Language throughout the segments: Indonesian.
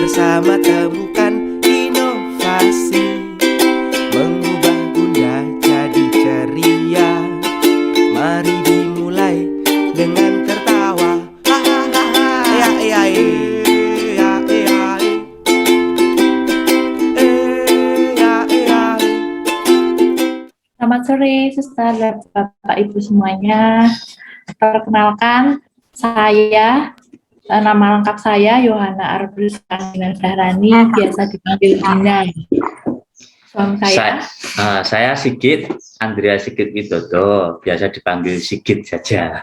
bersama temukan inovasi, mengubah bunda jadi ceria. Mari dimulai dengan tertawa. Hahaha. Ya ya ya ya ya ya. Selamat sore, Suster dan Bapak Ibu semuanya. Perkenalkan, nama lengkap saya Yohana Arbrus Dahrani, biasa dipanggil Dina. Suami Saya Sigit, Andrea Sigit Widodo, biasa dipanggil Sigit saja.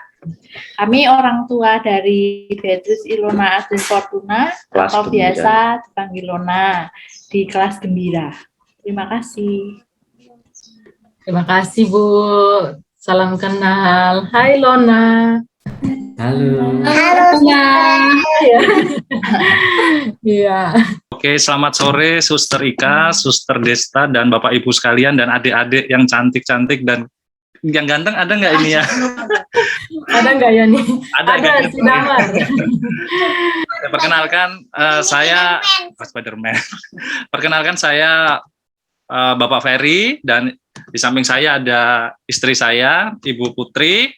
Kami orang tua dari Beatrice Ilona Asdin Fortuna, atau biasa dipanggil Lona, di kelas Gembira. Terima kasih. Terima kasih Bu. Salam kenal. Hai Lona. Halo. Halo. Iya. Oke, selamat sore Suster Ika, Suster Desta, dan Bapak Ibu sekalian, dan adik-adik yang cantik-cantik dan yang ganteng ada nggak ini ya? Ada nggak ya nih? Ada si Damar. Perkenalkan saya Spiderman. Perkenalkan saya Bapak Ferry, dan di samping saya ada istri saya, Ibu Putri,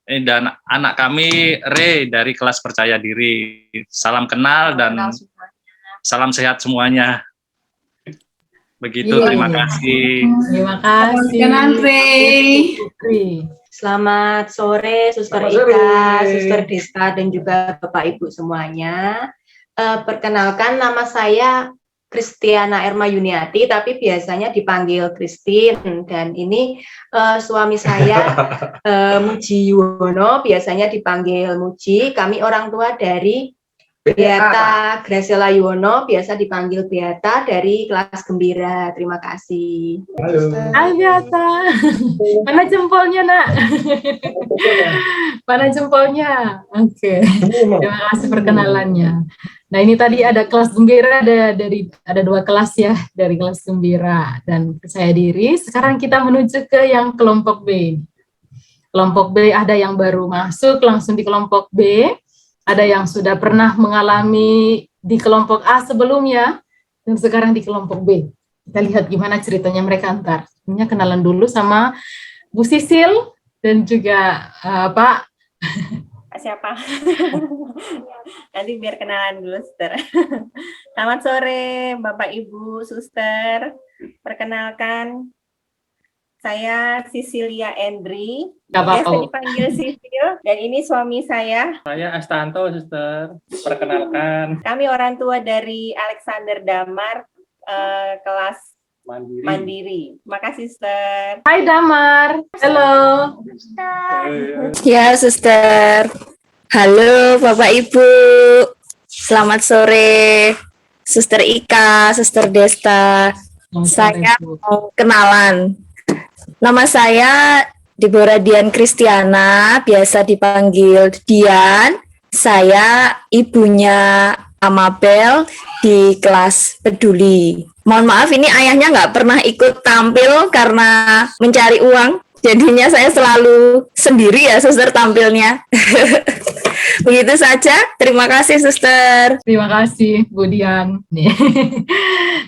dan anak kami Re dari kelas Percaya Diri. Salam kenal dan salam sehat semuanya. Begitu, terima kasih. Terima kasih. Selamat sore Suster Ika, Suster Desta, dan juga Bapak Ibu semuanya. Perkenalkan, nama saya Kristiana Erma Yuniati, tapi biasanya dipanggil Christine, dan ini suami saya Muji Yuwono, biasanya dipanggil Muji. Kami orang tua dari Beata Graciela Yuwono, biasa dipanggil Beata, dari kelas Gembira. Terima kasih. Hai Beata. Mana jempolnya, Nak? Mana jempolnya? Oke. Terima kasih perkenalannya. Nah, ini tadi ada kelas Gembira, ada dua kelas ya, dari kelas Gembira dan Percaya Diri. Sekarang kita menuju ke yang kelompok B. Kelompok B ada yang baru masuk langsung di kelompok B, ada yang sudah pernah mengalami di kelompok A sebelumnya, dan sekarang di kelompok B. Kita lihat gimana ceritanya mereka ntar. Ini kenalan dulu sama Bu Sisil dan juga Pak. Siapa? Nanti biar kenalan dulu, Suster. Selamat sore, Bapak Ibu, Suster. Perkenalkan, saya Sisilia Endri. Biasa dipanggil Sisil, dan ini suami saya. Saya Astanto, Suster. Perkenalkan. Kami orang tua dari Alexander Damar, kelas Mandiri. Terima kasih, Suster. Hai Damar. Halo. Ya, Suster. Halo Bapak Ibu. Selamat sore. Suster Ika, Suster Desta. Saya mau kenalan. Nama saya Deborah Dian Kristiana, biasa dipanggil Dian. Saya ibunya Amabel di kelas Peduli. Mohon maaf, ini ayahnya nggak pernah ikut tampil karena mencari uang. Jadinya saya selalu sendiri ya, Suster, tampilnya. Begitu saja. Terima kasih, Suster. Terima kasih, Bu Dian.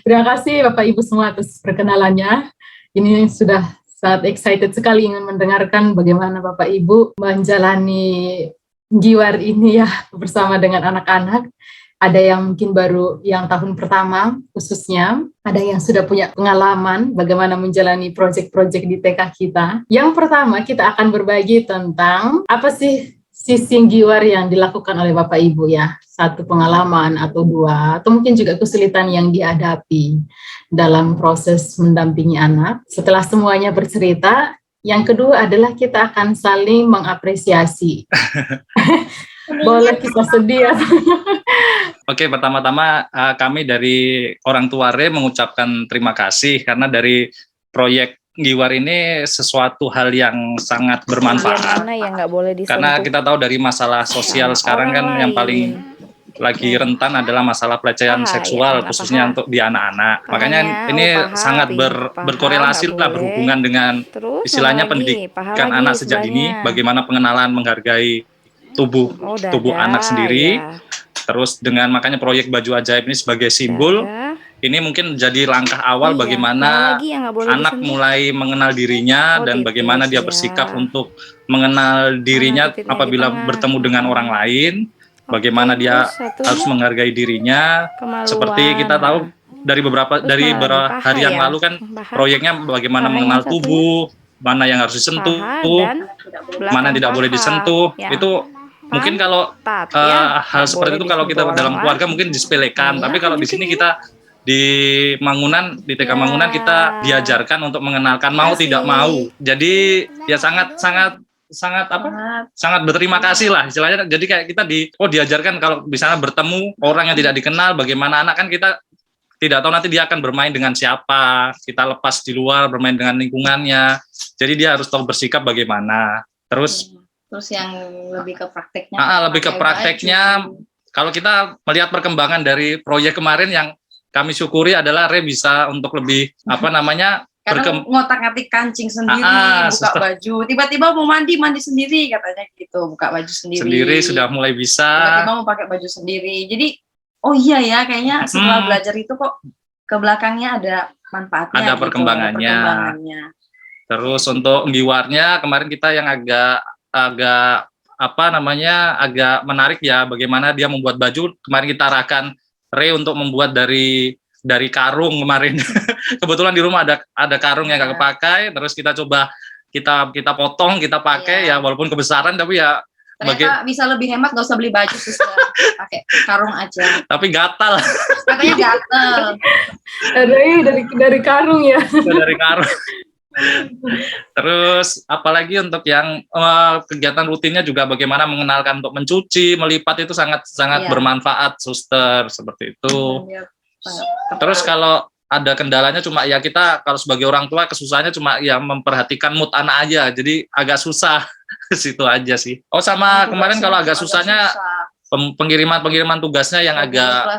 Terima kasih Bapak Ibu semua atas perkenalannya. Ini sudah sangat excited sekali ingin mendengarkan bagaimana Bapak Ibu menjalani Giwar ini ya bersama dengan anak-anak. Ada yang mungkin baru yang tahun pertama khususnya, ada yang sudah punya pengalaman bagaimana menjalani proyek-proyek di TK kita. Yang pertama kita akan berbagi tentang apa sih sisi Giwar yang dilakukan oleh Bapak Ibu ya. Satu pengalaman atau dua, atau mungkin juga kesulitan yang dihadapi dalam proses mendampingi anak. Setelah semuanya bercerita, yang kedua adalah kita akan saling mengapresiasi. Boleh kita sedih ya. Oke, pertama-tama kami dari orang tua Re mengucapkan terima kasih karena dari proyek Giwar ini sesuatu hal yang sangat bermanfaat. Karena kita tahu dari masalah sosial sekarang kan yang paling lagi rentan adalah masalah pelecehan seksual khususnya untuk di anak-anak. Makanya ini sangat berkorelasi lah, berhubungan dengan istilahnya pendidikan anak sejak dini, bagaimana pengenalan menghargai tubuh anak sendiri. Terus dengan makanya proyek baju ajaib ini sebagai simbol, ini mungkin jadi langkah awal bagaimana anak mulai mengenal dirinya dan bagaimana dia bersikap untuk mengenal dirinya apabila bertemu dengan orang lain, bagaimana dia harus menghargai dirinya. Seperti kita tahu dari beberapa hari yang lalu kan proyeknya bagaimana mengenal tubuh, mana yang harus disentuh, mana yang tidak boleh disentuh. Itu mungkin kalau hal seperti itu kalau kita dalam keluarga mungkin disepelekan, tapi kalau di sini kita di Mangunan, di TK Mangunan kita diajarkan untuk mengenalkan mau tidak mau. Jadi ya sangat berterima kasih lah istilahnya. Jadi kayak kita diajarkan kalau misalnya bertemu orang yang tidak dikenal, bagaimana anak kan kita tidak tahu nanti dia akan bermain dengan siapa, kita lepas di luar bermain dengan lingkungannya. Jadi dia harus tahu bersikap bagaimana. Terus yang lebih ke prakteknya. Lebih ke prakteknya. Kalau kita melihat perkembangan dari proyek kemarin yang kami syukuri adalah Re bisa untuk lebih karena ngotak-ngatik kancing sendiri, buka baju, tiba-tiba mau mandi sendiri katanya gitu, buka baju sendiri sudah mulai bisa, tiba-tiba mau pakai baju sendiri. Jadi oh iya ya, kayaknya setelah belajar itu kok ke belakangnya ada manfaatnya, ada perkembangannya. Terus untuk ngiwarnya kemarin kita yang agak menarik ya, bagaimana dia membuat baju. Kemarin kita arahkan Re untuk membuat dari karung kemarin. Kebetulan di rumah ada karung yang nggak kepakai, terus kita coba kita potong, kita pakai ya walaupun kebesaran, tapi ya ternyata bisa lebih hemat, nggak usah beli baju, suster, pakai karung aja. Tapi gatal. Katanya gatal. Dari karung ya. Dari karung. Terus apalagi untuk yang kegiatan rutinnya juga bagaimana mengenalkan untuk mencuci, melipat itu sangat bermanfaat, suster, seperti itu. Terus kalau ada kendalanya cuma ya kita kalau sebagai orang tua kesusahannya cuma ya memperhatikan mood anak aja, jadi agak susah situ aja sih. Oh sama kemarin kalau agak susahnya pengiriman tugasnya yang agak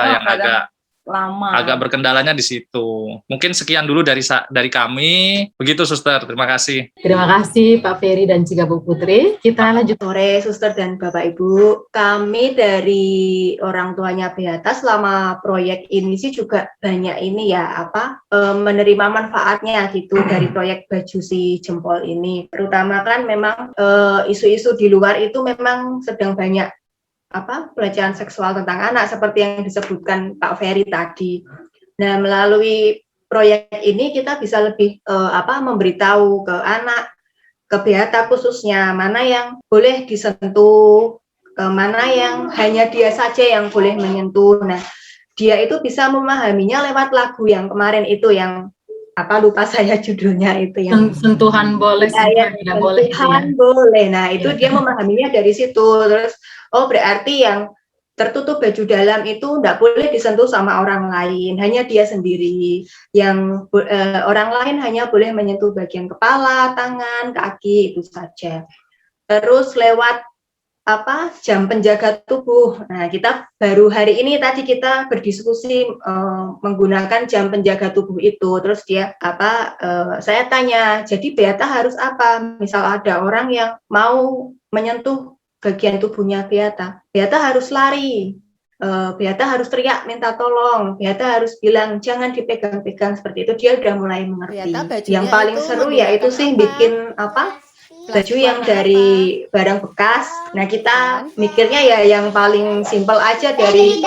yang agak lama, agak berkendalanya di situ. Mungkin sekian dulu dari kami. Begitu suster, terima kasih. Terima kasih Pak Ferry dan juga Bu Putri. Kita lanjut. Sore suster dan Bapak Ibu, kami dari orang tuanya Beata selama proyek ini sih juga banyak ini ya menerima manfaatnya gitu dari proyek baju si jempol ini. Terutama kan memang isu-isu di luar itu memang sedang banyak pelecehan seksual tentang anak seperti yang disebutkan Pak Ferry tadi. Nah, melalui proyek ini kita bisa lebih memberitahu ke anak, ke Beata khususnya, mana yang boleh disentuh, mana yang hanya dia saja yang boleh menyentuh. Nah, dia itu bisa memahaminya lewat lagu yang kemarin itu yang lupa saya judulnya itu yang sentuhan boleh, sentuhan tidak boleh. Sentuhan boleh. Nah, itu dia memahaminya dari situ. Terus berarti yang tertutup baju dalam itu tidak boleh disentuh sama orang lain, hanya dia sendiri. Yang orang lain hanya boleh menyentuh bagian kepala, tangan, kaki, itu saja. Terus lewat jam penjaga tubuh. Nah, kita baru hari ini tadi kita berdiskusi menggunakan jam penjaga tubuh itu. Terus dia saya tanya, jadi Beata harus apa? Misal ada orang yang mau menyentuh bagian tubuhnya Beata harus lari, Beata harus teriak minta tolong, Beata harus bilang jangan dipegang-pegang, seperti itu. Dia udah mulai mengerti. Yang paling seru ya itu sih bikin baju yang dari barang bekas. Nah, kita mikirnya ya yang paling simpel aja dari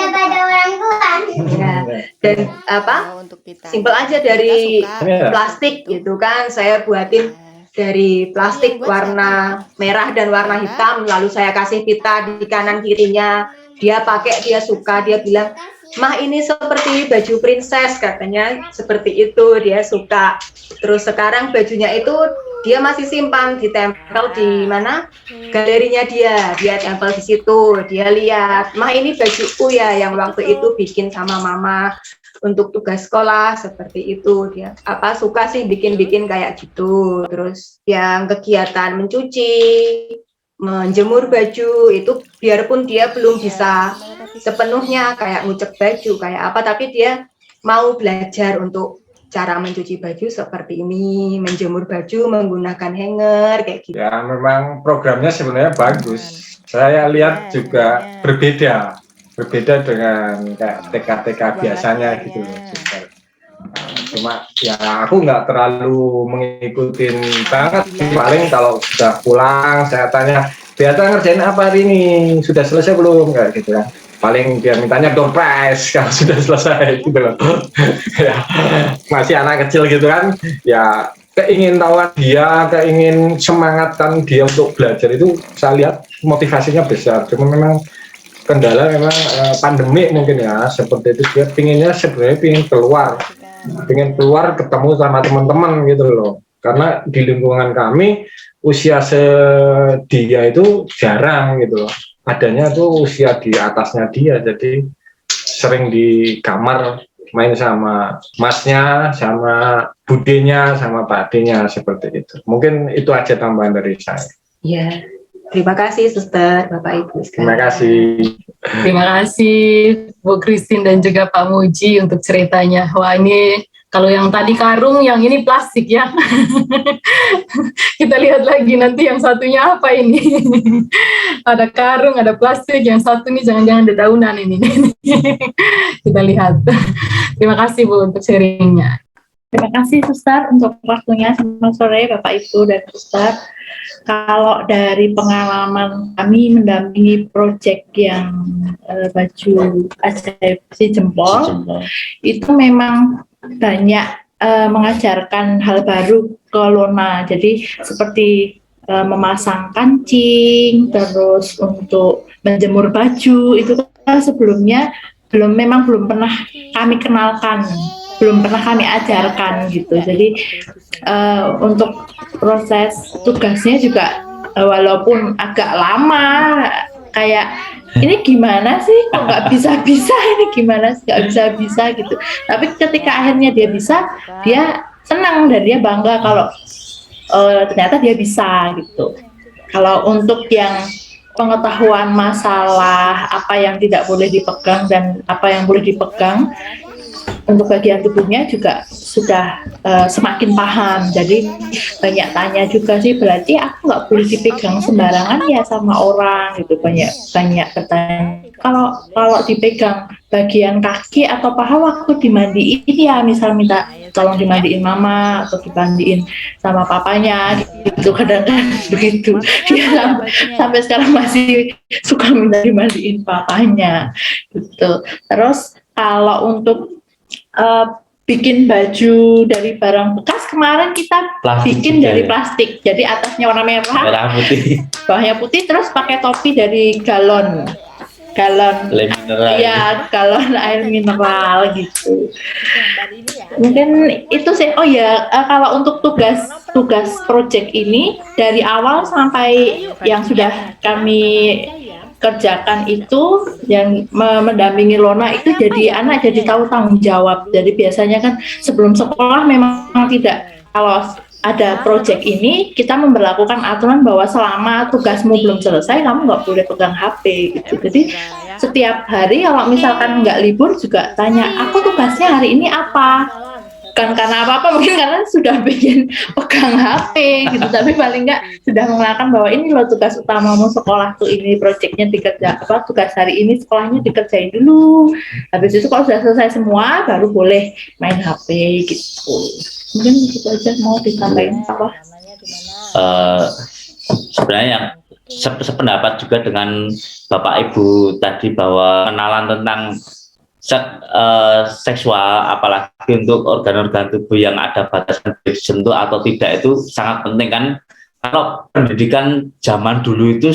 simpel aja dari plastik gitu kan. Saya buatin dari plastik warna merah dan warna hitam, lalu saya kasih pita di kanan kirinya. Dia pakai, dia suka, dia bilang, "Mah, ini seperti baju princess," katanya, seperti itu, dia suka. Terus sekarang bajunya itu dia masih simpan, ditempel di mana? Galerinya dia tempel di situ. Dia lihat, "Mah, ini bajuku ya yang waktu itu bikin sama mama untuk tugas sekolah," seperti itu. Dia suka sih bikin-bikin kayak gitu. Terus yang kegiatan mencuci, menjemur baju itu biarpun dia belum bisa sepenuhnya kayak ngucek baju kayak apa, tapi dia mau belajar untuk cara mencuci baju seperti ini, menjemur baju menggunakan hanger kayak gitu. Ya memang programnya sebenarnya bagus. saya lihat juga berbeda dengan kayak TK-TK biasanya gitu loh, Suster. Cuma ya aku nggak terlalu mengikutin banget sih. Paling kalau sudah pulang saya tanya, biasa ngerjain apa hari ini, sudah selesai belum, kayak gitu kan. Paling dia mintanya door prize kalau sudah selesai gitu loh. Ya, masih anak kecil gitu kan, ya keingin tahuan dia, keingin semangatkan dia untuk belajar itu saya lihat motivasinya besar. Cuma memang kendala memang pandemi mungkin ya, seperti itu. Dia pinginnya sebenarnya pengen keluar ketemu sama teman-teman gitu loh, karena di lingkungan kami usia sedia itu jarang gitu loh, adanya tuh usia di atasnya dia, jadi sering di kamar main sama masnya, sama budenya, sama pak adenya, seperti itu. Mungkin itu aja tambahan dari saya. Ya, terima kasih Suster, Bapak Ibu sekalian. Terima kasih. Terima kasih Bu Christine dan juga Pak Muji untuk ceritanya. Wah, ini kalau yang tadi karung, yang ini plastik ya. Kita lihat lagi nanti yang satunya apa ini. Ada karung, ada plastik, yang satu ini jangan-jangan ada daunan ini. Kita lihat. Terima kasih Bu untuk sharingnya. Terima kasih Suster untuk waktunya. Selamat sore Bapak Ibu dan Suster. Kalau dari pengalaman kami mendampingi proyek yang baju ajaib si jempol, itu memang banyak mengajarkan hal baru ke Lona. Jadi seperti memasang kancing, terus untuk menjemur baju, itu kan sebelumnya memang belum pernah kami kenalkan, belum pernah kami ajarkan gitu. Jadi untuk proses tugasnya juga walaupun agak lama, kayak ini gimana sih kok nggak bisa-bisa, ini gimana sih nggak bisa-bisa gitu. Tapi ketika akhirnya dia bisa, dia senang dan dia bangga kalau ternyata dia bisa gitu. Kalau untuk yang pengetahuan masalah apa yang tidak boleh dipegang dan apa yang boleh dipegang, untuk bagian tubuhnya juga sudah semakin paham. Jadi banyak tanya juga sih, berarti aku nggak boleh dipegang sembarangan ya sama orang gitu, banyak bertanya. Kalau dipegang bagian kaki atau paha waktu dimandiin ya, misal minta tolong dimandiin mama atau dimandiin sama papanya gitu, kadang-kadang begitu. Dia sampai sekarang masih suka minta dimandiin papanya gitu. Terus kalau untuk bikin baju dari barang bekas, kemarin kita bikin dari plastik, jadi atasnya warna merah putih, bawahnya putih, terus pakai topi dari galon air mineral gitu. Mungkin itu sih. Oh ya, kalau untuk tugas project ini dari awal sampai yang sudah kami kerjakan itu, yang mendampingi Lona itu, jadi anak jadi tahu tanggung jawab. Jadi biasanya kan sebelum sekolah memang tidak, kalau ada proyek ini kita memberlakukan aturan bahwa selama tugasmu belum selesai kamu nggak boleh pegang HP gitu. Jadi setiap hari kalau misalkan nggak libur juga tanya, aku tugasnya hari ini apa? Bukan karena apa-apa, mungkin karena sudah bikin pegang HP gitu, tapi paling nggak sudah mengenalkan bahwa ini loh tugas utamamu sekolah tuh, ini proyeknya tugas hari ini sekolahnya dikerjain dulu. Habis itu kalau sudah selesai semua baru boleh main HP gitu. Mungkin gitu aja, mau ditambahin apa? Sebenarnya sependapat juga dengan Bapak Ibu tadi, bahwa kenalan tentang seksual, apalagi untuk organ-organ tubuh yang ada batasan disentuh atau tidak, itu sangat penting kan. Kalau pendidikan zaman dulu itu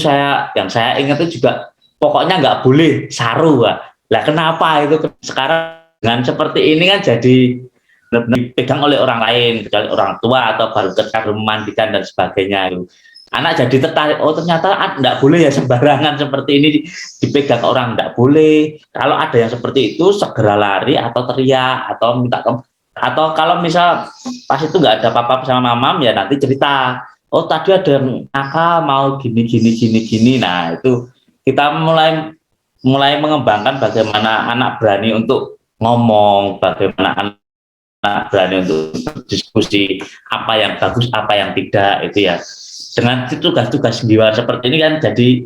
yang saya ingat itu juga pokoknya nggak boleh saru lah. Kenapa itu sekarang dengan seperti ini kan jadi dipegang oleh orang lain, kecuali orang tua atau baru ketika memandikan dan sebagainya itu. Anak jadi tertarik, oh ternyata enggak boleh ya sembarangan seperti ini dipegang orang, enggak boleh. Kalau ada yang seperti itu segera lari atau teriak atau minta, atau kalau misal pas itu enggak ada papa sama mamam ya nanti cerita, oh tadi ada yang nakal mau gini. Nah itu kita mulai mengembangkan bagaimana anak berani untuk ngomong, bagaimana anak berani untuk diskusi apa yang bagus, apa yang tidak, itu ya. Dengan tugas-tugas di luar seperti ini kan jadi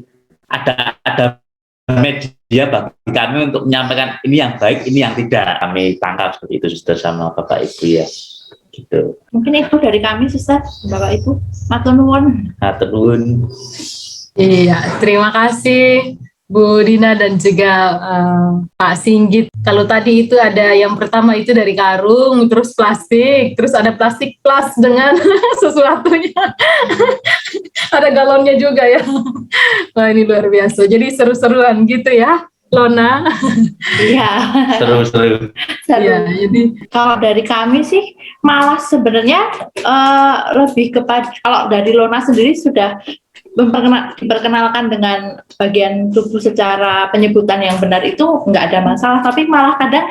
ada media bagi kami untuk menyampaikan ini yang baik, ini yang tidak. Kami tangkap seperti itu, Suster sama Bapak Ibu ya. Gitu. Mungkin itu dari kami, Suster, Bapak Ibu. Matur nuwun. Matur nuwun. Iya, terima kasih Bu Dina dan juga Pak Singgit. Kalau tadi itu ada yang pertama itu dari karung, terus plastik, terus ada plastik plus dengan sesuatunya. Ada galonnya juga ya. Wah, ini luar biasa. Jadi seru-seruan gitu ya, Lona. Iya. Seru-seru. Iya, jadi kalau dari kami sih malah sebenarnya lebih kepada, kalau dari Lona sendiri sudah diperkenalkan dengan bagian tubuh secara penyebutan yang benar, itu nggak ada masalah, tapi malah kadang